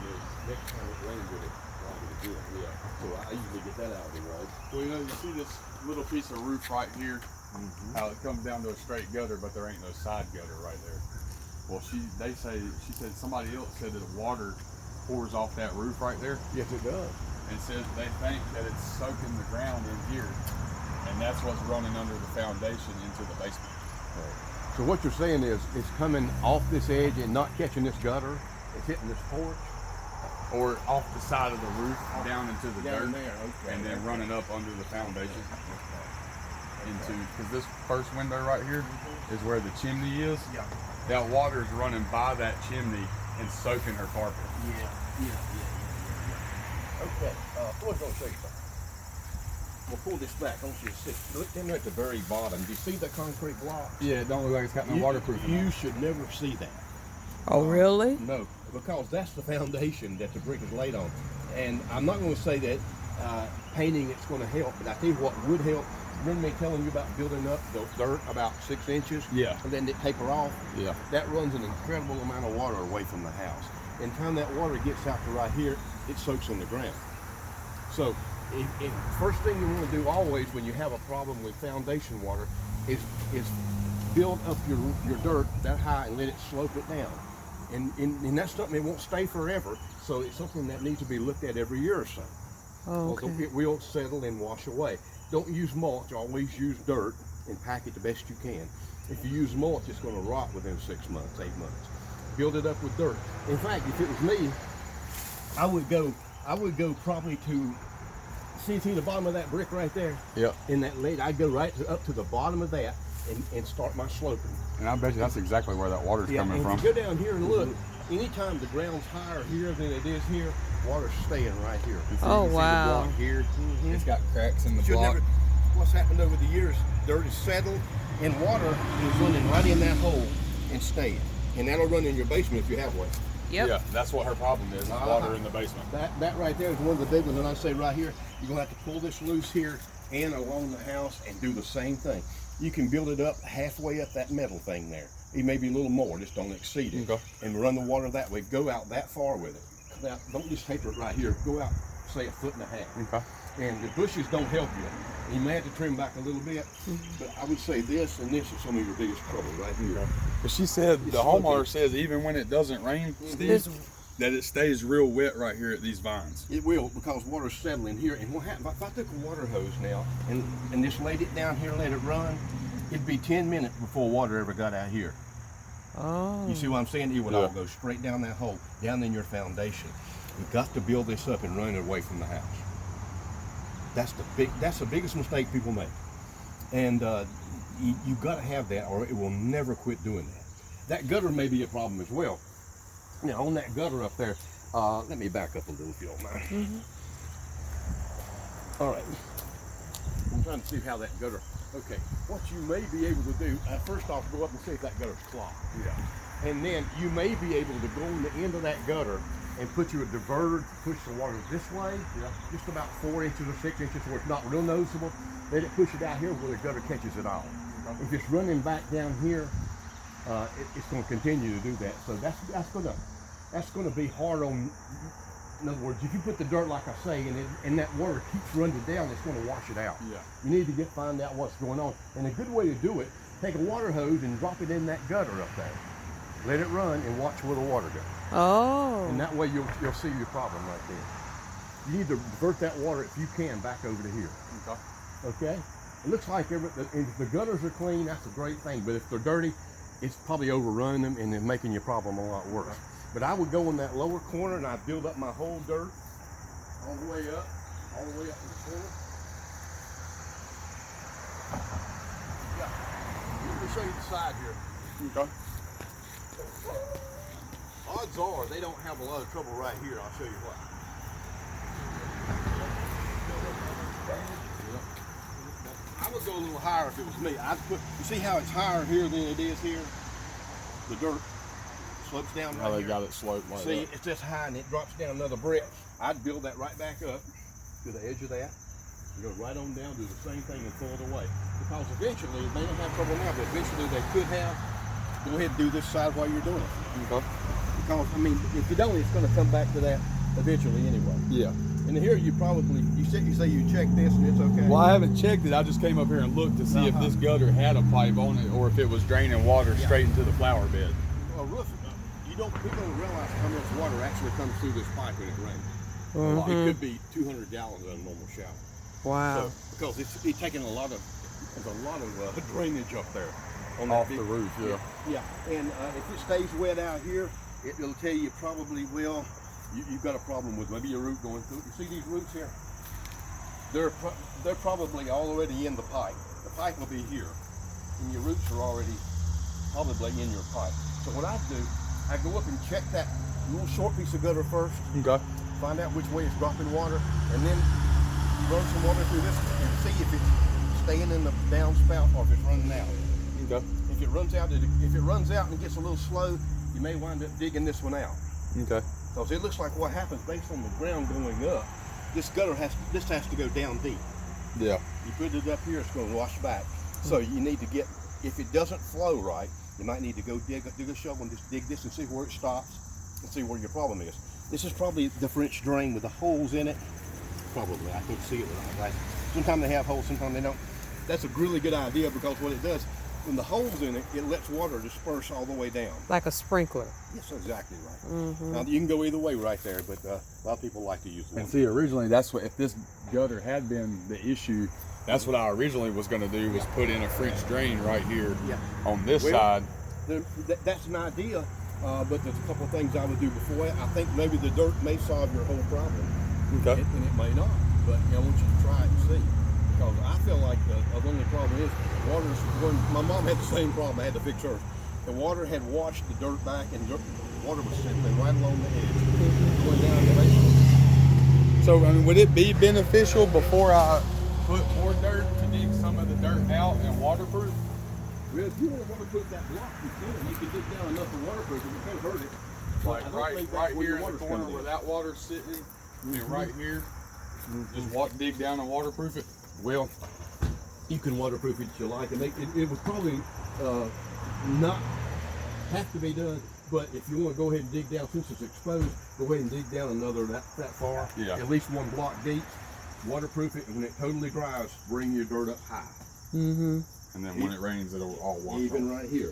is next time it rains with it, drop it again. Yeah. So I usually get that out of the way. Well, you know, you see this little piece of roof right here, how it comes down to a straight gutter, but there ain't no side gutter right there. Well, she said somebody else said that the water pours off that roof right there, Yes, it does. and says they think that it's soaking the ground in here, and that's what's running under the foundation into the basement. So what you're saying is it's coming off this edge and not catching this gutter. It's hitting this porch. Or off the side of the roof down into the Down dirt, there, okay. and then running up under the foundation into, because this first window right here is where the chimney is. Yeah. That water is running by that chimney and soaking her carpet. Yeah. Okay. I was going to show you something. We'll pull this back. I want you to see. Look down there at the very bottom. Do you see the concrete block? Yeah, it don't look like it's got no waterproofing. You should never see that. Oh, really? No, because that's the foundation that the brick is laid on. And I'm not going to say that painting it's going to help, but I tell you what would help. Remember me telling you about building up the dirt about 6 inches? Yeah. And then it taper off? Yeah. That runs an incredible amount of water away from the house. And the time that water gets out to right here, it soaks in the ground. So, first thing you want to do always when you have a problem with foundation water is build up your dirt that high and let it slope it down. And that's something that won't stay forever, so it's something that needs to be looked at every year or so. Oh, okay. It will settle and wash away. Don't use mulch, always use dirt and pack it the best you can. If you use mulch, it's going to rot within 6 months, 8 months. Build it up with dirt. In fact, if it was me, I would go probably to, see the bottom of that brick right there? Yeah. In that lid, I'd go right up to the bottom of that and start my sloping. And I bet you that's exactly where that water's coming and from. if you go down here and look, anytime the ground's higher here than it is here, water's staying right here. Oh, You see wow. the block here, it's got cracks in the Should block. never, what's happened over the years, dirt is settled and water is running right in that hole and staying. And that'll run in your basement if you have one. Yep. Yeah, that's what her problem is water in the basement. That right there is one of the big ones, and I say right here, you're gonna have to pull this loose here and along the house and do the same thing. You can build it up halfway up that metal thing there. Maybe a little more, just don't exceed it. Okay. And run the water that way. Go out that far with it. Now, don't just taper it right here. Go out, say 1.5 feet. Okay. And the bushes don't help you. You may have to trim back a little bit, but I would say this and this is some of your biggest trouble right here. But she said, the homeowner says even when it doesn't rain, Steve, that it stays real wet right here at these vines. It will, because water's settling here. And what happens, if I took a water hose now and just laid it down here and let it run, it'd be 10 minutes before water ever got out here. Oh. You see what I'm saying? It would all go straight down that hole, down in your foundation. You've got to build this up and run it away from the house. That's the biggest mistake people make. And you got to have that, or it will never quit doing that. That gutter may be a problem as well. Now on that gutter up there, let me back up a little if you don't mind. All right. I'm trying to see how that gutter. Okay, what you may be able to do, first off, go up and see if that gutter's clogged. Yeah. And then you may be able to go on the end of that gutter and put you a diverter to push the water this way, just about 4 inches or 6 inches where it's not real noticeable. Let it push it out here where the gutter catches it all. If it's running back down here, it's going to continue to do that. So that's going to be hard on. In other words, if you put the dirt like I say, and that water keeps running down, it's going to wash it out. Yeah. You need to find out what's going on. And a good way to do it, take a water hose and drop it in that gutter up there. Let it run and watch where the water goes. Oh. And that way you'll see your problem right there. You need to divert that water if you can back over to here. Okay. Okay? It looks like if the gutters are clean, that's a great thing. But if they're dirty, it's probably overrunning them and then making your problem a lot worse. But I would go in that lower corner and I'd build up my whole dirt all the way up to the corner. Yeah. Let me show you the side here. Okay. Odds are they don't have a lot of trouble right here. I'll show you why. I would go a little higher if it was me. You see how it's higher here than it is here? The dirt slopes down right How they here. got it sloped like See, that. it's this high and it drops down another brick. I'd build that right back up to the edge of that. Go right on down, do the same thing and throw it away. Because eventually, they don't have trouble now, but eventually they could have. Go ahead and do this side while you're doing it. Okay. because I mean, if you don't, it's going to come back to that eventually anyway. Yeah. And here you probably you say you check this and it's okay. Well, I haven't checked it. I just came up here and looked to see if this gutter had a pipe on it or if it was draining water straight into the flower bed. A roof, people don't realize how much water actually comes through this pipe when it rains. It could be 200 gallons in a normal shower. Wow. So, because it's taking there's a lot of drainage up there on Off that the roof, yeah. Yeah, and if it stays wet out here, it'll tell you probably you've got a problem with maybe your root going through. You see these roots here? They're probably already in the pipe. The pipe will be here, and your roots are already probably in your pipe. So what I do, I go up and check that little short piece of gutter first. Okay. Find out which way it's dropping water, and then run some water through this and see if it's staying in the downspout or if it's running out. Okay. If it runs out and it gets a little slow, you may wind up digging this one out. Okay. Because it looks like what happens based on the ground going up, this has to go down deep. Yeah. You put it up here, it's going to wash back. So you need to get, if it doesn't flow right, you might need to go dig a shovel and just dig this and see where it stops and see where your problem is. This is probably the French drain with the holes in it. Probably, I can't see it right. Sometimes they have holes, sometimes they don't. That's a really good idea because what it does, when the hole's in it, it lets water disperse all the way down. Like a sprinkler. Yes, exactly right. Now you can go either way right there, but a lot of people like to use the And one. see, originally that's what, if this gutter had been the issue, that's what I originally was going to do, was put in a French drain right here on this side. That's an idea, but there's a couple of things I would do before it. I think maybe the dirt may solve your whole problem. Okay. And it may not, but I want you to try it and see. Because I feel like the only problem is my mom had the same problem. I had to fix hers. The water had washed the dirt back, and water was settling right along the edge, going down the basement. So, I mean, would it be beneficial before I put more dirt to dig some of the dirt out and waterproof? Well, if you want to waterproof that block, you can. You can dig down enough to waterproof it. You can't hurt it. Like I don't think that's right where here your in the water's corner coming where in. that water's sitting, and right here, just dig down and waterproof it. Well, you can waterproof it if you like. It would probably not have to be done, but if you want to go ahead and dig down, since it's exposed, go ahead and dig down another that far, at least one block deep, waterproof it, and when it totally dries, bring your dirt up high. Mm-hmm. And then when it rains, it'll all wash Even off. right here,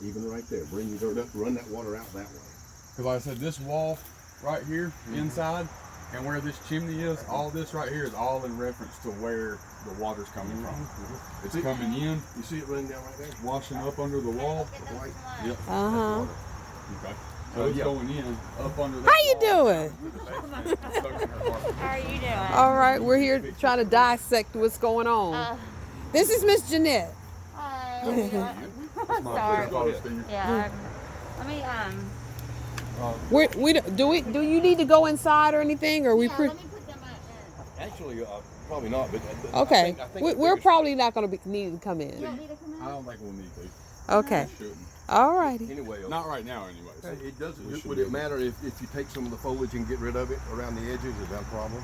even right there, bring your dirt up, run that water out that way. Because like I said, this wall right here, inside, and where this chimney is, all this right here is all in reference to where the water's coming from. It's coming in, You see it running down right there? washing up under the wall. White. Yep. Uh-huh. Okay. So it's going in, up under that How you wall. doing? How are you doing? All right, we're here trying to dissect what's going on. This is Miss Jeanette. Hi. Sorry. Yeah. Let me Do you need to go inside or anything, or we? yeah, let me put them in. Actually, probably not, but Okay, I think we're probably not going to need to come in. You want me to come in? I don't think we'll need to. Okay, We shouldn't. all righty. anyway. Not right now, anyways. It doesn't. We should Would be it able matter if you take some of the foliage and get rid of it around the edges? Is that a problem?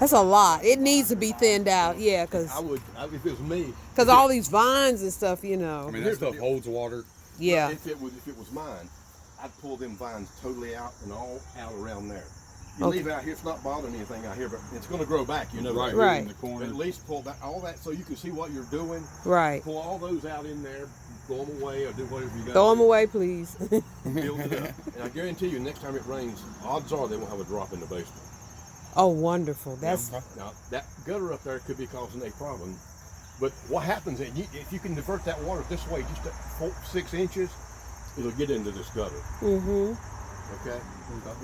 That's a lot. It needs to be thinned out, yeah, because If it was me. all these vines and stuff, you I know. mean, that stuff holds water. Yeah. If it was mine, I'd pull them vines totally out and all out around there. You Okay. leave out here, it's not bothering anything out here, but it's going to grow back, you know. Right, that. here Right. in the corner. At least pull that all that so you can see what you're doing. Right. Pull all those out in there, throw them away, or do whatever you got. Throw them away, please. Build it up, and I guarantee you, next time it rains, odds are they won't have a drop in the basement. Oh, wonderful. That's Now that gutter up there could be causing a problem, but what happens is if you can divert that water this way, just 6 inches, it'll get into this gutter. mm-hmm. Okay,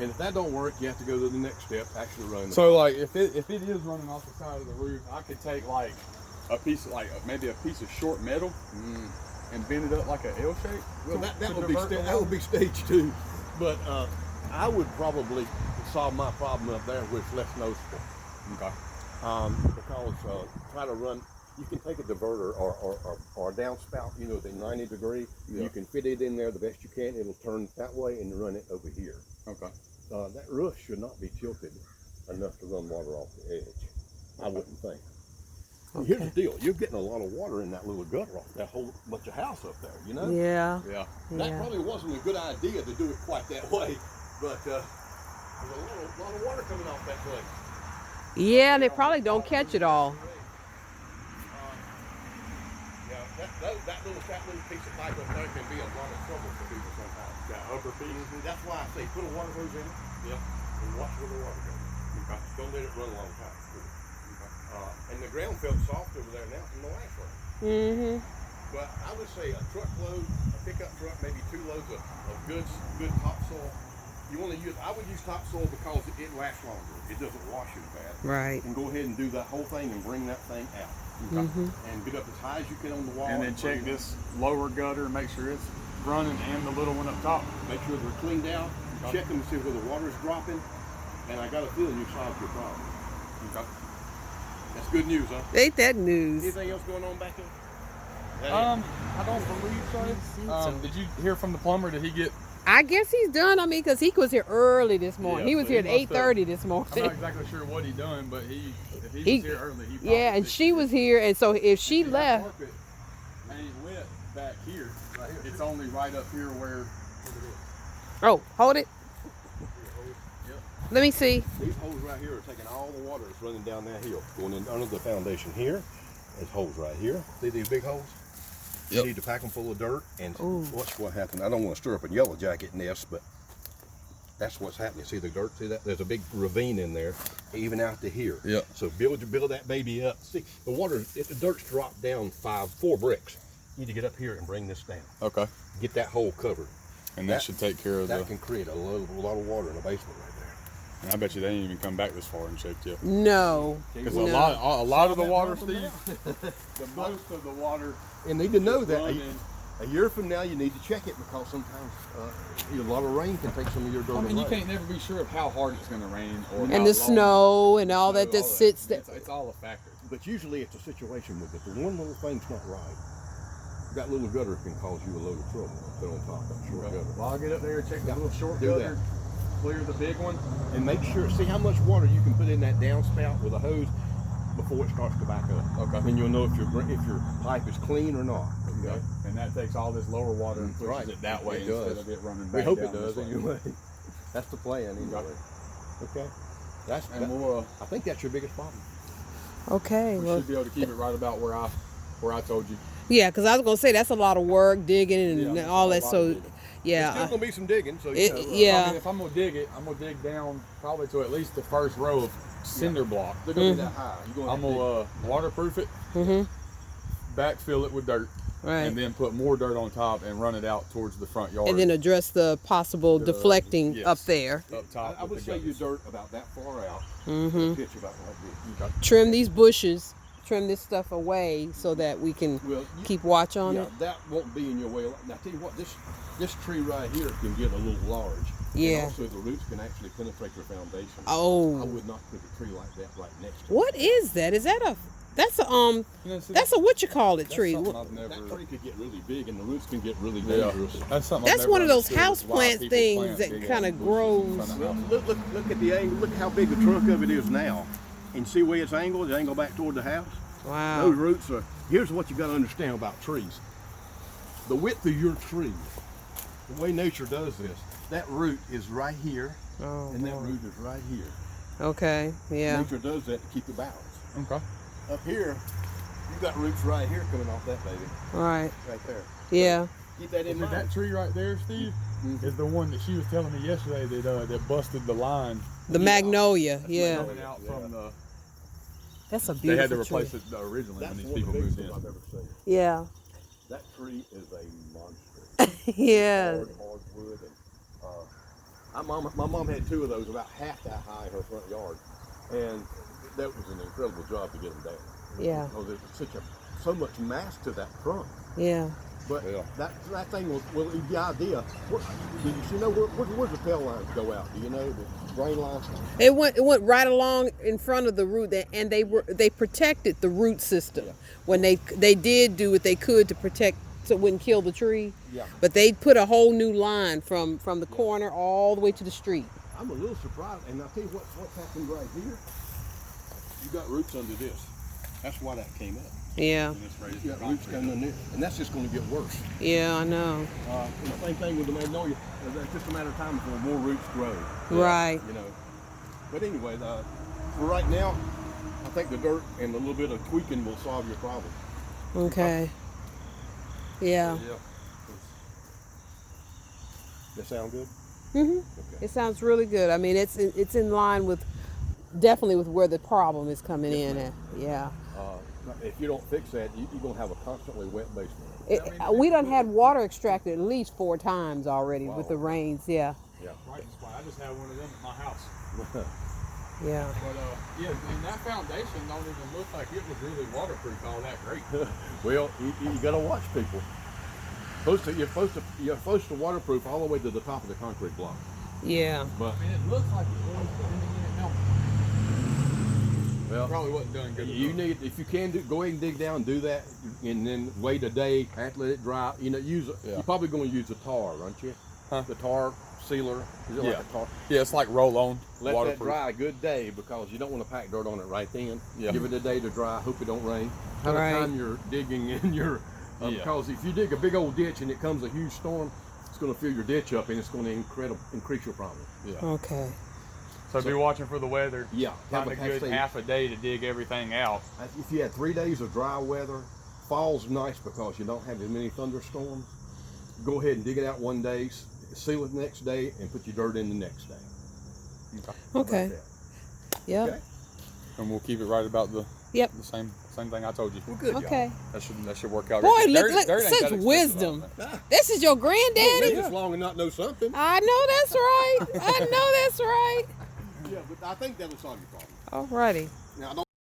and if that don't work, you have to go to the next step, actually run. So like, if it is running off the side of the roof, I could take like a piece of maybe a piece of short metal and bend it up like an L shape. Well, to that would be divert the that would be stage 2, but I would probably solve my problem up there where it's less noticeable. Okay. Because try to run. You can take a diverter or a downspout, you know, the 90 degree. Yeah. You can fit it in there the best you can. It'll turn that way and run it over here. Okay. That roof should not be tilted enough to run water off the edge. I wouldn't think. Here's the deal. You're getting a lot of water in that little gutter off that whole bunch of house up there, you know? Yeah. Yeah. That Yeah. probably wasn't a good idea to do it quite that way, but there's a lot of water coming off that place. Yeah, and they probably don't catch it all. Yeah, that little piece of pipe up there can be a lot of trouble for people sometimes. That upper piece. That's why I say put a water hose in it. Yeah. And watch where the water goes. Okay. Don't let it run a long time. And the ground felt soft over there now from the last rain. Mm-hmm. But I would say a truckload, a pickup truck, maybe 2 loads of good topsoil. You want to use, I would use topsoil because it lasts longer. It doesn't wash as bad. Right. And go ahead and do that whole thing and bring that thing out. And get up as high as you can on the wall. And then check this lower gutter and make sure it's running and the little one up top. Make sure they're cleaned out. Check them to see where the water is dropping. And I got a feeling you solved your problem. Okay. That's good news, huh? Ain't that news? Anything else going on back there? I don't believe so. Did you hear from the plumber? Did he get? I guess he's done. I mean, because he was here early this morning. Yeah, he was so here he at must have- 8:30 this morning. I'm not exactly sure what he done, but if he He- was here early, he probably Yeah, and fixed she it. was here, and so if she See, that left, carpet ain't wet back here. It's only right up here where. oh, hold it. Yep. Let me see. These holes right here are taking all the water that's running down that hill, going in under the foundation here. There's holes right here. See these big holes? Yep. You need to pack them full of dirt. And Ooh. watch what happened. I don't want to stir up a yellow jacket nest, but that's what's happening. See the dirt? See that? There's a big ravine in there, even out to here. Yep. So build that baby up. See, the water, the dirt's dropped down 4 bricks. You need to get up here and bring this down. Okay. Get that hole covered. And that should take care of That the. can create a lot of water in the basement right there. And I bet you they ain't even come back this far and shaped yet. No. Because No. a lot of the that water, bump Steve, the most of the water And need to know that running. a year from now you need to check it because sometimes a lot of rain can take some of your dirt I mean, you away. can't never be sure of how hard it's going to rain or how And the long. snow and all that Snow, that sits there. It's all a factor. But usually it's a situation with it. The one little thing's not right. That little gutter can cause you a load of trouble. Put on top of that short gutter. Well, I'll get up there and check the little short Do gutter, clear the big one. And make sure, see how much water you can put in that downspout with a hose before it starts to back up. Okay. And you'll know if your pipe is clean or not. Okay. And that takes all this lower water and pushes Right. it that way It instead does. of it running back We hope down it does this way. anyway. That's the plan anyway. Okay. And we'll I think that's your biggest problem. Okay. we Well, should be able to keep it right about where I told you. yeah, because I was gonna say that's a lot of work digging and Yeah, all that's that. a lot So, of digging. There's yeah. still gonna be some digging, so It- you know. yeah. I mean, if I'm gonna dig it, I'm gonna dig down probably to at least the first row of cinder block. They're gonna be that high. You're gonna I'm have to gonna waterproof it, backfill it with dirt, Right. and then put more dirt on top and run it out towards the front yard. And then address the possible deflecting yes. up there. up top. I with would the say your gutters. dirt about that far out. Pitch about like this. Trim these bushes. Trim this stuff away so that we can Well, keep watch on yeah, it. that won't be in your way. Now, tell you what, this tree right here can get a little large. Yeah. And also, the roots can actually penetrate your foundation. Oh. I would not put a tree like that right next to What is that? Is that a? That's a You know, see, That's a what you call it tree. something I've it. never. That tree could get really big, and the roots can get really Yeah, dangerous. that's something. I've That's never one of those understood is why houseplant people things plant that big kinda ass bushes in grows. front of Well, houses. look at the angle. Look how big the trunk of it is now, and see where it's angled. It's angled back toward the house. Wow. Those roots are. Here's what you got to understand about trees. The width of your tree, the way nature does this, that root is right here, Oh, and that boy. root is right here. Okay. Yeah. Nature does that to keep it balanced. Okay. Up here, you got roots right here coming off that baby, All right. right there. Yeah. Keep that in Is mind. that tree right there, Steve? Is the one that she was telling me yesterday that busted the line The magnolia. Yeah. coming out from the. That's a They had to beautiful replace tree. it originally That's when these one of people the biggest moved ones in. I've ever seen. Yeah. That tree is a monster. Yeah. Hard wood. And, my mom had 2 of those about half that high in her front yard, and that was an incredible job to get them down. Yeah. Because there's so much mass to that trunk. Yeah. But Yeah. that thing was, well, the idea. Did you know where's the tail lines go out? Do you know the drain lines? It went right along in front of the root, and they protected the root system Yeah. when they did do what they could to protect so it wouldn't kill the tree. Yeah. But they put a whole new line from the corner all the way to the street. I'm a little surprised, and I'll tell you what's happened right here. You got roots under this. That's why that came up. Yeah. And it's raised You got roots coming in there, and that's just going to get worse. Yeah, I know. And the same thing with the magnolia. It's just a matter of time before more roots grow. Right. You know. But anyway, for right now, I think the dirt and a little bit of tweaking will solve your problem. Okay. Yeah. Yeah. That sound good? Mhm. Okay. It sounds really good. I mean, it's in line with definitely with where the problem is coming in at. Yeah. If you don't fix that, you're going to have a constantly wet basement. We done had water extracted at least 4 times already with the rains. Yeah. Yeah. Right, that's why I just have one of them at my house. Yeah. But yeah, and that foundation don't even look like it was really waterproof all that great. Well, you got to watch people. You're supposed to waterproof all the way to the top of the concrete block. Yeah. But I mean, it looks like it was, but then again, it don't. well, Probably wasn't done good. you enough. need, if you can, go ahead and dig down and do that, and then wait a day, have to let it dry. You know, you're probably going to use a tar, aren't you? Huh? The tar sealer. Is it like a tar? Yeah, it's like roll on. Let that dry a good day because you don't want to pack dirt on it right then. Yeah. Give it a day to dry. Hope it don't rain. By the Right. time you're digging in your, because if you dig a big old ditch and it comes a huge storm, it's going to fill your ditch up and it's going to increase your problem. Yeah. Okay. So be watching for the weather. Yeah. Find a good half a day to dig everything out. If you had 3 days of dry weather, fall's nice because you don't have as many thunderstorms. Go ahead and dig it out one day, seal it the next day, and put your dirt in the next day. Okay. Like that. Yep. Okay. And we'll keep it right about the Yep. same thing I told you. Well, good. Okay. That should work out. Boy, right. look, Dirt ain't that such expensive wisdom. on that. This is your Y'all. granddaddy. Live this long and not know something. I know that's right. I know that's right. Yeah, but I think that will solve your problem. Alrighty. Now, I don't